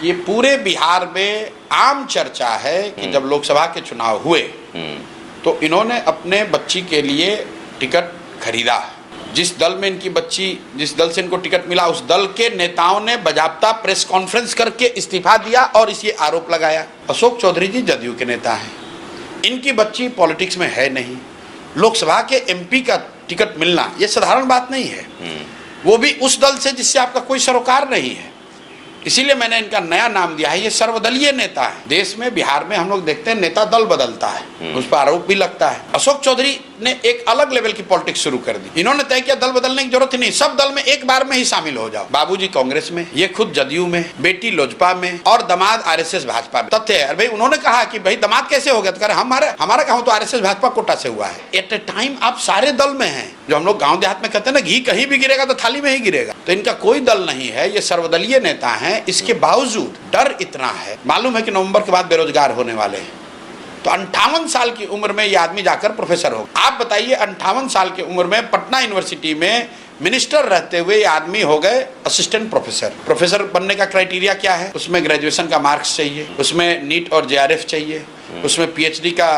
ये पूरे बिहार में आम चर्चा है कि जब लोकसभा के चुनाव हुए तो इन्होंने अपने बच्ची के लिए टिकट खरीदा। जिस दल में इनकी बच्ची, जिस दल से इनको टिकट मिला, उस दल के नेताओं ने बाकायदा प्रेस कॉन्फ्रेंस करके इस्तीफा दिया और इस ये आरोप लगाया। अशोक चौधरी जी जदयू के नेता हैं, इनकी बच्ची पॉलिटिक्स में है नहीं, लोकसभा के एमपी का टिकट मिलना ये साधारण बात नहीं है, वो भी उस दल से जिससे आपका कोई सरोकार नहीं है। इसीलिए मैंने इनका नया नाम दिया है, ये सर्वदलीय नेता है। देश में, बिहार में हम लोग देखते हैं नेता दल बदलता है, उस पर आरोप भी लगता है। अशोक चौधरी ने एक अलग लेवल की पॉलिटिक्स शुरू कर दी। इन्होंने तय किया दल बदलने की जरूरत ही नहीं, सब दल में एक बार में ही शामिल हो जाओ। बाबूजी कांग्रेस में, ये खुद जदयू में, बेटी लोजपा में और दामाद आरएसएस भाजपा में। तथ्य है भाई, उन्होंने कहा कि भाई दामाद कैसे हो गया, तो कह रहे हमारा कहूँ तो आरएसएस भाजपा कोटा से हुआ है। एट ए टाइम आप सारे दल में हैं, जो हम लोग गाँव देहात में कहते हैं ना, घी कहीं भी गिरेगा तो थाली में ही गिरेगा। तो इनका कोई दल नहीं है, ये सर्वदलीय नेता है। इसके बावजूद डर इतना है, मालूम है कि नवंबर के बाद बेरोजगार होने वाले हैं, तो 58 साल की उम्र में ये आदमी जाकर प्रोफेसर हो। आप बताइए, 58 साल की उम्र में पटना यूनिवर्सिटी में मिनिस्टर रहते हुए ये आदमी हो गए असिस्टेंट प्रोफेसर। प्रोफेसर बनने का क्राइटेरिया क्या है? उसमें ग्रेजुएशन का मार्क्स चाहिए, उसमें नीट और जेआरएफ चाहिए, उसमें पीएचडी का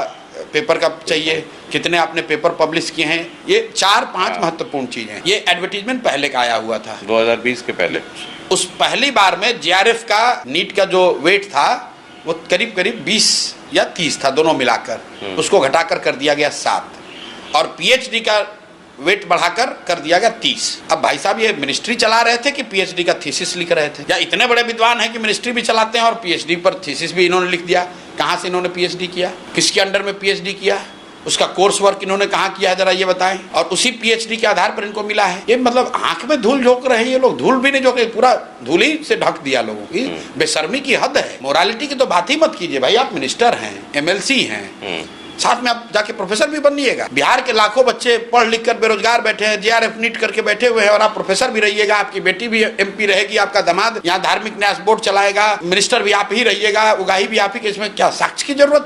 पेपर का चाहिए, कितने आपने पेपर पब्लिश किए हैं, ये 4-5 महत्वपूर्ण चीजें। ये एडवर्टीजमेंट पहले का आया हुआ था 2020 के पहले। उस पहली बार में जेआरएफ का, नीट का जो वेट था वो करीब 20 या 30 था, दोनों मिलाकर। उसको घटाकर कर दिया गया 7, और पीएचडी का वेट बढ़ाकर कर दिया गया 30। अब भाई साहब, ये मिनिस्ट्री चला रहे थे कि पीएचडी का थीसिस लिख रहे थे? या इतने बड़े विद्वान हैं कि मिनिस्ट्री भी चलाते हैं और पीएचडी पर थीसिस भी इन्होंने लिख दिया? कहाँ से इन्होंने पीएचडी किया, किसके अंडर में पीएचडी किया, उसका कोर्स वर्क इन्होंने कहाँ किया है, जरा ये बताएं। और उसी पीएचडी के आधार पर इनको मिला है। ये मतलब आंख में धूल झोंक रहे हैं ये लोग, धूल भी नहीं झोंके, पूरा धूल ही से ढक दिया लोगों की। बेशर्मी की हद है। मोरालिटी की तो बात ही मत कीजिए भाई, आप मिनिस्टर हैं, एमएलसी हैं, साथ में आप जाके प्रोफेसर भी बनिएगा। बिहार के लाखों बच्चे पढ़ लिख कर बेरोजगार बैठे हैं, जेआरएफ नीट करके बैठे हुए हैं, और आप प्रोफेसर भी रहिएगा, आपकी बेटी भी एमपी रहेगी, आपका दामाद यहाँ धार्मिक न्यास बोर्ड चलाएगा, मिनिस्टर भी आप ही रहिएगा, उगाही भी आप ही के। इसमें क्या साक्ष्य की जरूरत है?